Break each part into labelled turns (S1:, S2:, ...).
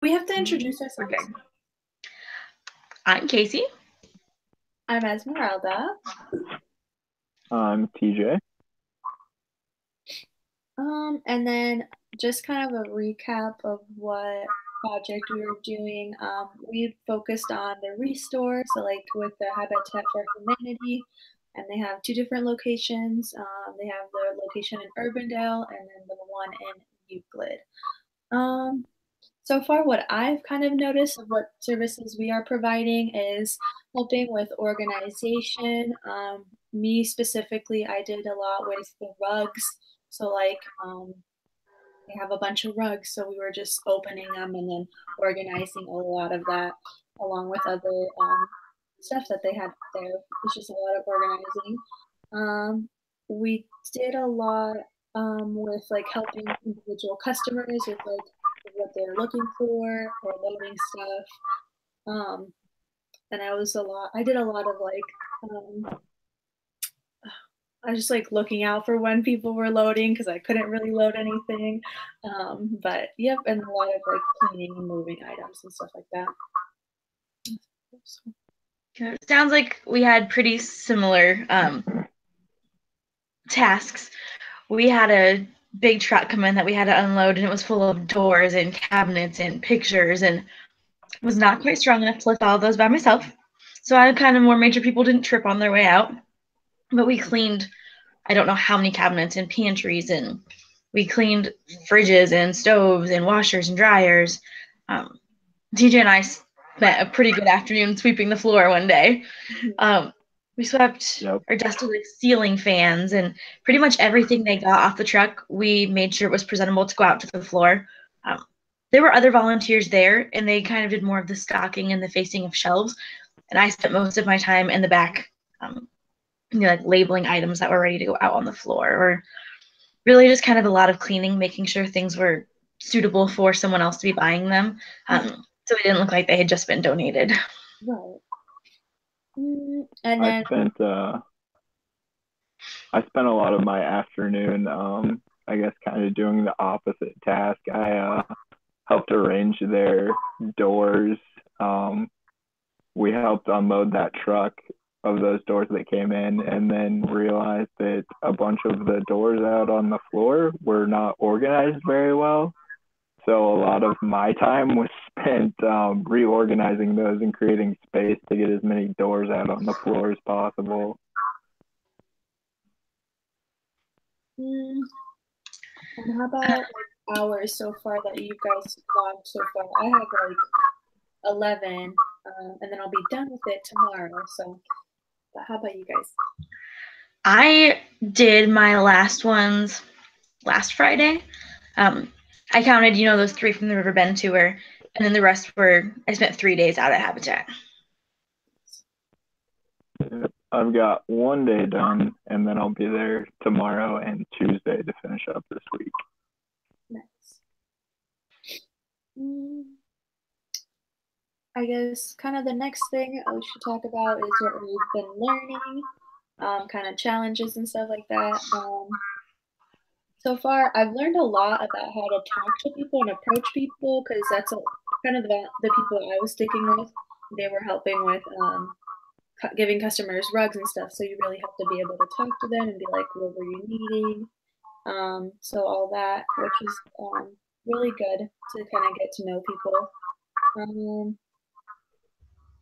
S1: We have to introduce ourselves.
S2: Okay. I'm Casey.
S1: I'm Esmeralda.
S3: I'm TJ.
S1: And then just kind of a recap of what project we were doing. We focused on the restore, so like with the Habitat for Humanity, and they have two different locations. They have the location in Urbandale and then the one in Euclid. Um, So far, what I've kind of noticed of what services we are providing is helping with organization. Me specifically, I did a lot with the rugs. So, like, they have a bunch of rugs, so we were just opening them and then organizing a lot of that, along with other stuff that they had there. It's just a lot of organizing. Um, we did a lot with like helping individual customers with like what they're looking for or loading stuff. Um, and I did a lot of like, I was just like looking out for when people were loading because I couldn't really load anything. But yep, and a lot of like cleaning and moving items and stuff like that.
S2: It sounds like we had pretty similar tasks. We had a big truck come in that we had to unload, and it was full of doors and cabinets and pictures, and was not quite strong enough to lift all of those by myself. So I kind of more made sure people didn't trip on their way out. But we cleaned, I don't know how many cabinets and pantries, and we cleaned fridges and stoves and washers and dryers. TJ and I spent a pretty good afternoon sweeping the floor one day. We swept or dusted like ceiling fans and pretty much everything they got off the truck. We made sure it was presentable to go out to the floor. There were other volunteers there, and they kind of did more of the stocking and the facing of shelves. And I spent most of my time in the back, like labeling items that were ready to go out on the floor, or really just kind of a lot of cleaning, making sure things were suitable for someone else to be buying them. So it didn't look like they had just been donated.
S1: Right. And then
S3: I spent a lot of my afternoon, I guess, kind of doing the opposite task. I helped arrange their doors. We helped unload that truck of those doors that came in, and then realized that a bunch of the doors out on the floor were not organized very well. So a lot of my time was spent reorganizing those and creating space to get as many doors out on the floor as possible.
S1: and how about like, hours so far that you guys logged so far? I have like 11, and then I'll be done with it tomorrow. So, but how about you guys?
S2: I did my last ones last Friday. I counted, those 3 from the Riverbend tour, and then the rest I spent 3 days out at Habitat.
S3: I've got one day done, and then I'll be there tomorrow and Tuesday to finish up this week.
S1: Nice. I guess kind of the next thing we should talk about is what we've been learning, kind of challenges and stuff like that. So far, I've learned a lot about how to talk to people and approach people because that's kind of the people I was sticking with. They were helping with giving customers rugs and stuff. So you really have to be able to talk to them and be like, what were you needing? So all that, which is really good to kind of get to know people.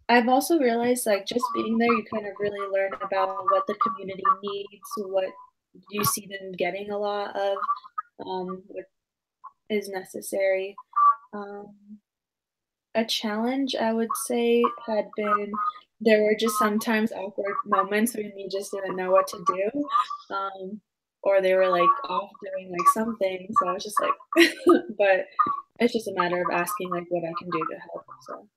S1: I've also realized like just being there, you kind of really learn about what the community needs, what you see them getting a lot of, what is necessary. Um, a challenge I would say had been there were just sometimes awkward moments when you just didn't know what to do. Or they were like off doing like something. So I was just like, but it's just a matter of asking like what I can do to help. So.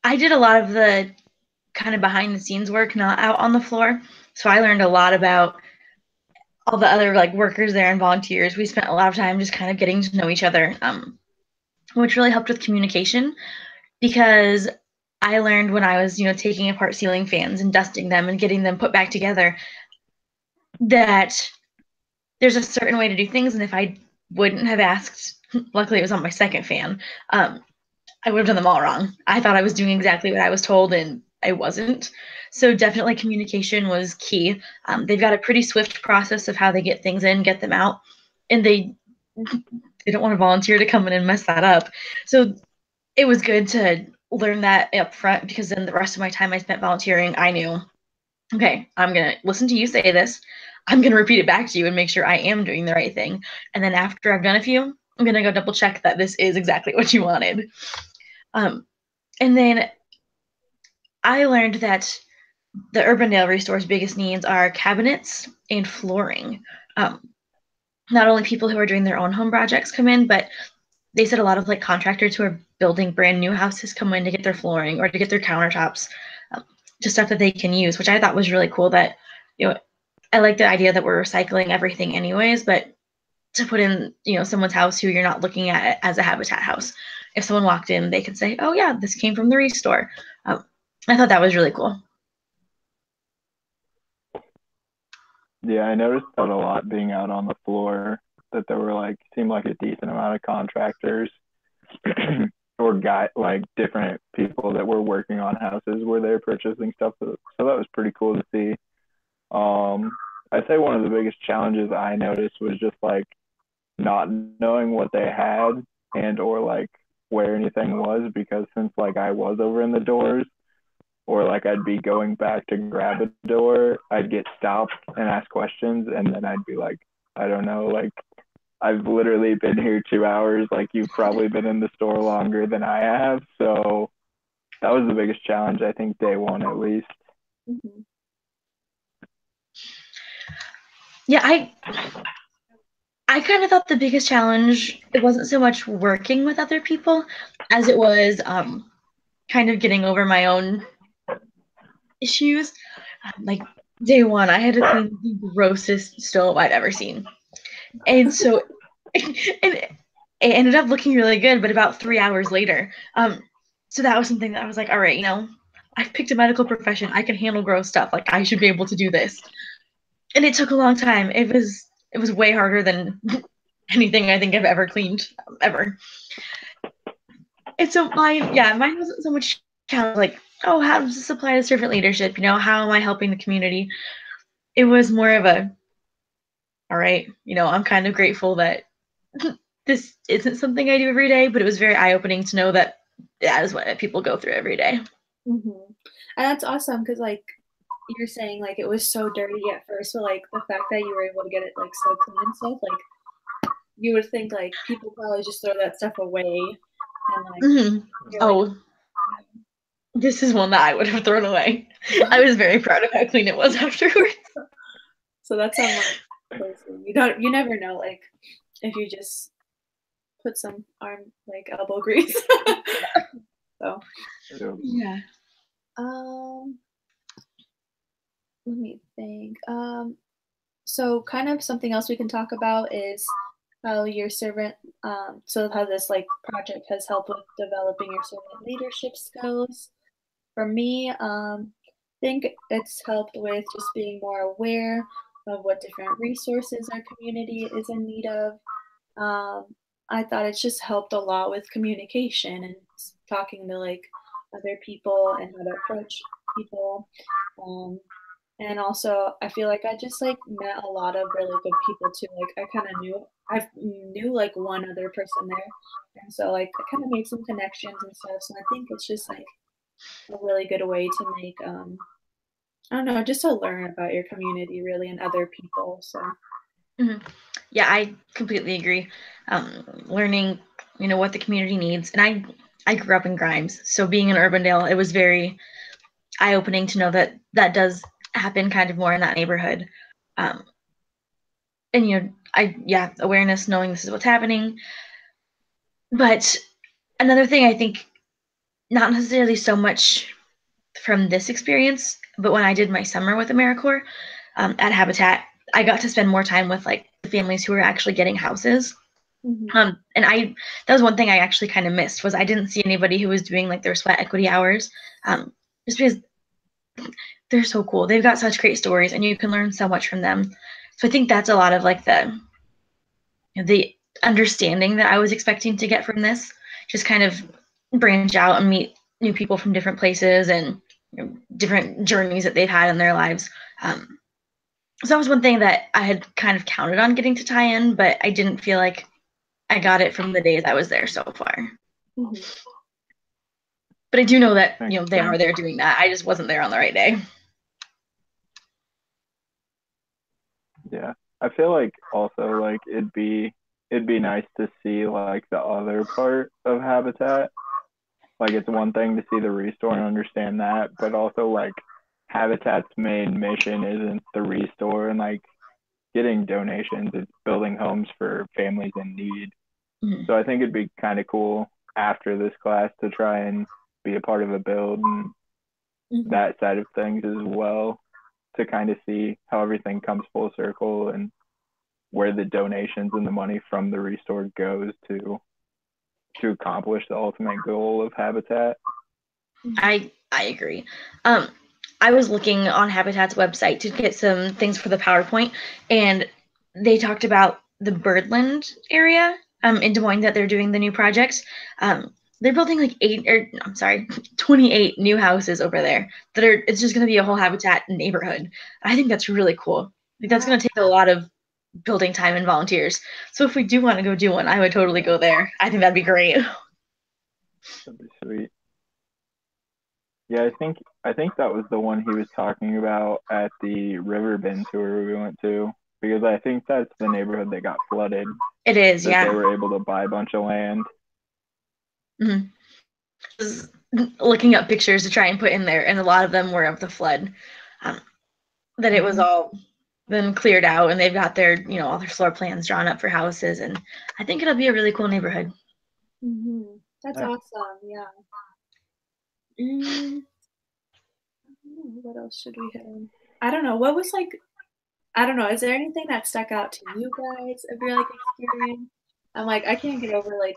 S2: I did a lot of the kind of behind the scenes work, not out on the floor. So I learned a lot about all the other like workers there and volunteers. We spent a lot of time just kind of getting to know each other, which really helped with communication because I learned when I was, taking apart ceiling fans and dusting them and getting them put back together that there's a certain way to do things. And if I wouldn't have asked. Luckily, it was on my second fan. I would have done them all wrong. I thought I was doing exactly what I was told, and I wasn't. So definitely communication was key. They've got a pretty swift process of how they get things in, get them out, and they don't want to volunteer to come in and mess that up. So it was good to learn that up front, because then the rest of my time I spent volunteering, I knew, okay, I'm going to listen to you say this. I'm going to repeat it back to you and make sure I am doing the right thing. And then after I've done a few, I'm going to go double check that this is exactly what you wanted. And then I learned that the Urbandale Restore's biggest needs are cabinets and flooring. Not only people who are doing their own home projects come in, but they said a lot of like contractors who are building brand new houses come in to get their flooring or to get their countertops, just stuff that they can use, which I thought was really cool. That, you know, I like the idea that we're recycling everything anyways, but to put in, you know, someone's house who you're not looking at it as a Habitat house. If someone walked in, they could say, oh yeah, this came from the Restore. I thought that was really cool.
S3: Yeah, I noticed that a lot being out on the floor, that there were like, seemed like a decent amount of contractors or different people that were working on houses where they're purchasing stuff. So that was pretty cool to see. I'd say one of the biggest challenges I noticed was just like not knowing what they had and or like where anything was, because since like I was over in the doors, or like I'd be going back to grab a door, I'd get stopped and ask questions, and then I'd be like, I don't know, like I've literally been here 2 hours, like you've probably been in the store longer than I have. So that was the biggest challenge, I think, day one at least.
S1: Mm-hmm.
S2: Yeah, I kind of thought the biggest challenge, it wasn't so much working with other people as it was kind of getting over my own issues. Like day one, I had to clean the grossest stove I'd ever seen. And so it ended up looking really good, but about 3 hours later. So that was something that I was like, all right, you know, I've picked a medical profession. I can handle gross stuff. Like I should be able to do this. And it took a long time. It was way harder than anything I think I've ever cleaned ever. And so mine wasn't so much challenge like, oh, how does this apply to servant leadership? You know, how am I helping the community? It was more of a, all right, you know, I'm kind of grateful that this isn't something I do every day, but it was very eye-opening to know that that is what people go through every day.
S1: Mm-hmm. And that's awesome, because like you're saying, like it was so dirty at first, but like the fact that you were able to get it like so clean and stuff, like you would think like people probably just throw that stuff away, and like,
S2: mm-hmm. Oh,
S1: like,
S2: this is one that I would have thrown away. I was very proud of how clean it was afterwards.
S1: So that's how much you never know, like if you just put some elbow grease. So
S2: yeah.
S1: Let me think. So kind of something else we can talk about is how your servant, so how this like project has helped with developing your servant leadership skills. For me, I think it's helped with just being more aware of what different resources our community is in need of. I thought it's just helped a lot with communication and talking to like other people and how to approach people. And also, I feel like I just like met a lot of really good people too. Like I knew like one other person there, and so like I kind of made some connections and stuff. So I think it's just like a really good way to make I don't know, just to learn about your community really and other people. So
S2: mm-hmm. Yeah, I completely agree. Learning, you know, what the community needs, and I grew up in Grimes, so being in Urbandale, it was very eye-opening to know that that does happen kind of more in that neighborhood. And you know, awareness, knowing this is what's happening. But another thing, I think, not necessarily so much from this experience, but when I did my summer with AmeriCorps at Habitat, I got to spend more time with like the families who were actually getting houses.
S1: mm-hmm.
S2: And that was one thing I actually kind of missed, was I didn't see anybody who was doing like their sweat equity hours, just because they're so cool. They've got such great stories, and you can learn so much from them. So I think that's a lot of like the understanding that I was expecting to get from this. Just kind of branch out and meet new people from different places and different journeys that they've had in their lives. So that was one thing that I had kind of counted on getting to tie in, but I didn't feel like I got it from the days I was there so far.
S1: Mm-hmm.
S2: But I do know that, they are there doing that. I just wasn't there on the right day.
S3: Yeah. I feel like also like it'd be nice to see like the other part of Habitat. Like it's one thing to see the restore and understand that, but also like Habitat's main mission isn't the restore and like getting donations, it's building homes for families in need.
S2: Mhm.
S3: So I think it'd be kind of cool after this class to try and be a part of a build and that side of things as well, to kind of see how everything comes full circle and where the donations and the money from the restore goes to accomplish the ultimate goal of Habitat.
S2: I agree. I was looking on Habitat's website to get some things for the PowerPoint, and they talked about the Birdland area in Des Moines that they're doing the new projects. They're building like 28 new houses over there that are, it's just going to be a whole Habitat neighborhood. I think that's really cool. I think that's going to take a lot of building time and volunteers. So if we do want to go do one, I would totally go there. I think that'd be great.
S3: That'd be sweet. Yeah, I think that was the one he was talking about at the Riverbend tour we went to, because I think that's the neighborhood that got flooded.
S2: It is,
S3: that
S2: yeah.
S3: They were able to buy a bunch of land.
S2: Mm-hmm. Looking up pictures to try and put in there, and a lot of them were of the flood. That it was all been cleared out, and they've got their, all their floor plans drawn up for houses, and I think it'll be a really cool neighborhood.
S1: That's awesome. Yeah. What else should we hit on? I don't know. What was like? I don't know. Is there anything that stuck out to you guys of your like experience? I'm like, I can't get over like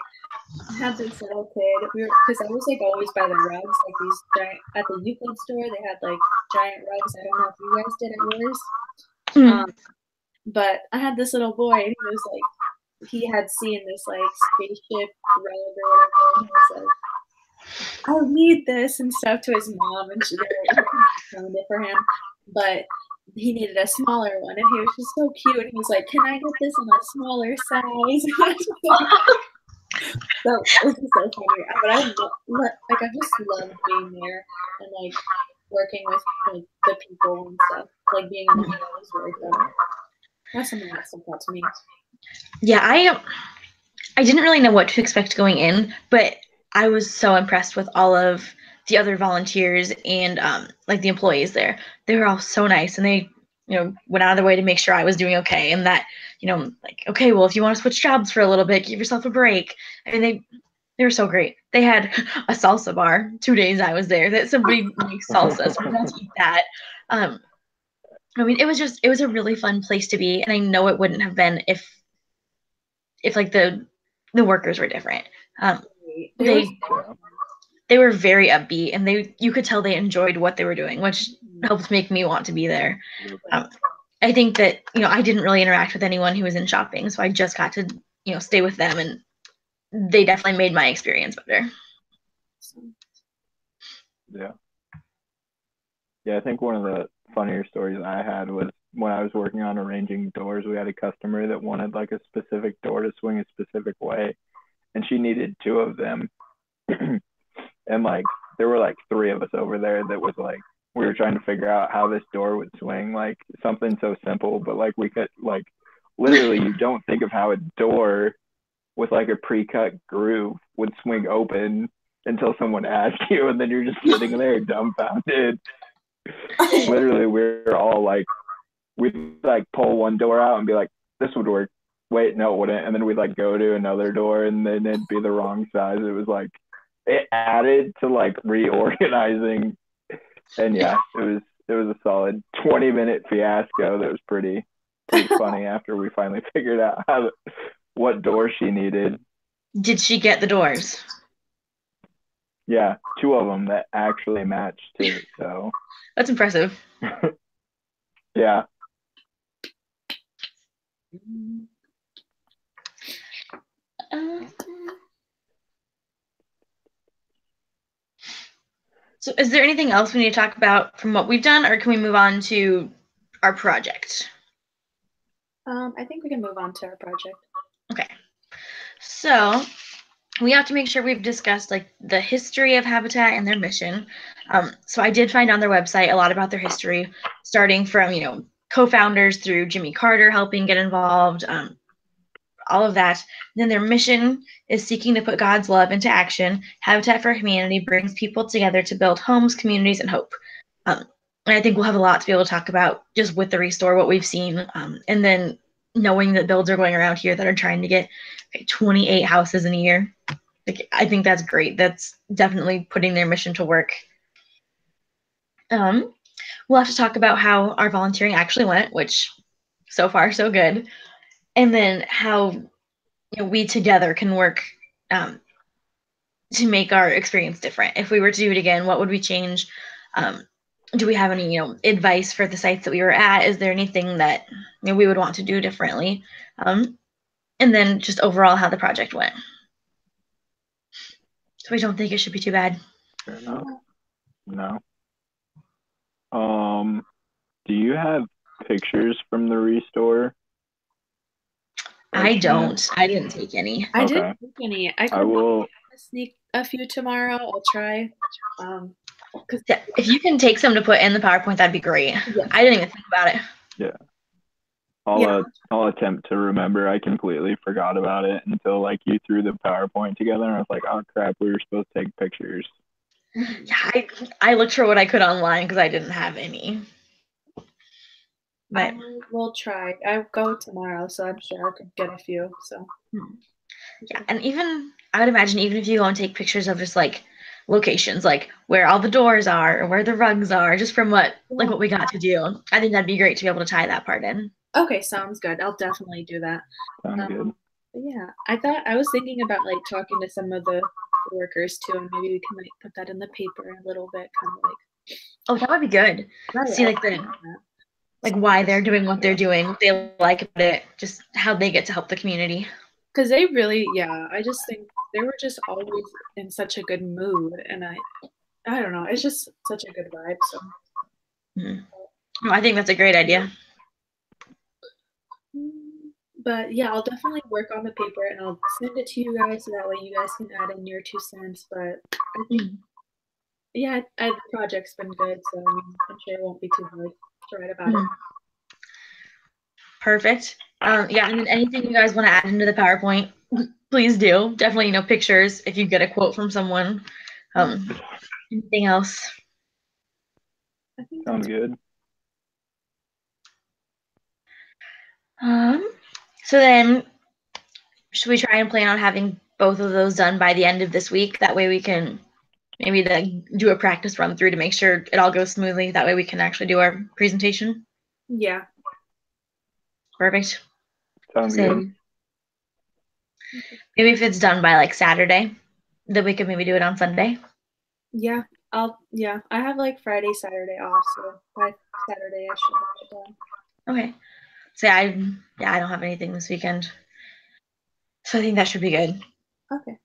S1: I had this little kid. Because I was like always by the rugs, like these giant at the Euclid store. They had like giant rugs. I don't know if you guys did at yours. But I had this little boy, and he was like, he had seen this like spaceship rug or whatever, and he was like, I need this and stuff to his mom, and they found it for him, but he needed a smaller one, and he was just so cute. And he was like, "Can I get this in a smaller size?" So it was so funny. But I just love being there and like working with like the people and stuff. Like being in the field is really fun. That's something that stuck out to me.
S2: Yeah, I didn't really know what to expect going in, but I was so impressed with all of the other volunteers and like the employees there. They were all so nice, and they went out of their way to make sure I was doing okay, and that like, okay, well, if you want to switch jobs for a little bit, give yourself a break. I mean, they were so great. They had a salsa bar 2 days I was there that somebody makes salsa, so we got to eat that. I mean, it was a really fun place to be, and I know it wouldn't have been if like the workers were different. They were very upbeat, and you could tell they enjoyed what they were doing, which helped make me want to be there. I think that I didn't really interact with anyone who was in shopping, so I just got to stay with them, and they definitely made my experience better.
S3: Yeah, I think one of the funnier stories I had was when I was working on arranging doors. We had a customer that wanted like a specific door to swing a specific way, and she needed 2 of them. And like there were like 3 of us over there that was like, we were trying to figure out how this door would swing, like something so simple, but like we could like literally you don't think of how a door with like a pre-cut groove would swing open until someone asks you, and then you're just sitting there dumbfounded. Literally, we're all like, we'd like pull one door out and be like, this would work. Wait, no, it wouldn't. And then we'd like go to another door, and then it'd be the wrong size. It was like, it added to like reorganizing. And yeah, it was a solid 20-minute fiasco that was pretty funny after we finally figured out what door she needed.
S2: Did she get the doors?
S3: Yeah, 2 of them that actually matched too. So
S2: that's impressive.
S3: Yeah.
S2: So is there anything else we need to talk about from what we've done, or can we move on to our project?
S1: I think we can move on to our project.
S2: Okay. So we have to make sure we've discussed like the history of Habitat and their mission. So I did find on their website a lot about their history, starting from, co-founders through Jimmy Carter helping get involved, all of that. And then their mission is seeking to put God's love into action. Habitat for Humanity brings people together to build homes, communities, and hope. And I think we'll have a lot to be able to talk about just with the Restore, what we've seen, and then knowing that builds are going around here that are trying to get 28 houses in a year. I think that's great. That's definitely putting their mission to work. We'll have to talk about how our volunteering actually went, which so far so good, and then how we together can work to make our experience different. If we were to do it again, what would we change? Do we have any advice for the sites that we were at? Is there anything that we would want to do differently? And then just overall how the project went. So we don't think it should be too bad.
S3: Fair enough. No. Do you have pictures from the Restore?
S2: I don't. I didn't take any.
S1: I
S3: Okay.
S1: didn't take any.
S3: I will.
S1: Sneak a few tomorrow. I'll try.
S2: Yeah, if you can take some to put in the PowerPoint, that'd be great.
S1: Yeah.
S2: I didn't even think about it.
S3: Yeah. I'll attempt to remember. I completely forgot about it until like you threw the PowerPoint together, and I was like, "Oh crap, we were supposed to take pictures."
S2: Yeah, I looked for what I could online because I didn't have any. But
S1: we'll try. I'll go tomorrow, so I'm sure I could get a few. So
S2: yeah, and even I would imagine even if you go and take pictures of just like locations, like where all the doors are or where the rugs are, just from what we got to do, I think that'd be great to be able to tie that part in.
S1: Okay, sounds good. I'll definitely do that.
S3: Sounds good.
S1: Yeah, I was thinking about like talking to some of the workers too, and maybe we can like put that in the paper a little bit, kind of like.
S2: Oh, that would be good.
S1: Right,
S2: see like why they're doing what they're doing, what they like about it, just how they get to help the community.
S1: Because they really, I just think they were just always in such a good mood, and I don't know, it's just such a good vibe. So,
S2: Well, I think that's a great idea.
S1: But yeah, I'll definitely work on the paper and I'll send it to you guys so that way you guys can add in your 2 cents. But I think, the project's been good, so I'm sure it won't be too hard to write about it.
S2: Perfect. And then anything you guys want to add into the PowerPoint, please do. Definitely, pictures if you get a quote from someone. Anything else?
S1: I think
S3: sounds good.
S2: So then, should we try and plan on having both of those done by the end of this week? That way we can maybe do a practice run through to make sure it all goes smoothly. That way we can actually do our presentation.
S1: Yeah.
S2: Perfect.
S3: Sounds good.
S2: Maybe if it's done by like Saturday, then we could maybe do it on Sunday.
S1: Yeah, I have like Friday, Saturday off, so by Saturday I should have it done.
S2: Okay. So I don't have anything this weekend. So I think that should be good.
S1: Okay.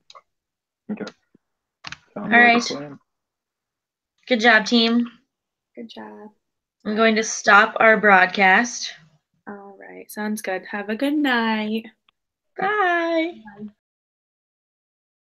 S3: All
S2: right. Good job, team.
S1: Good job.
S2: I'm going to stop our broadcast.
S1: All right. Sounds good. Have a good night.
S2: Bye.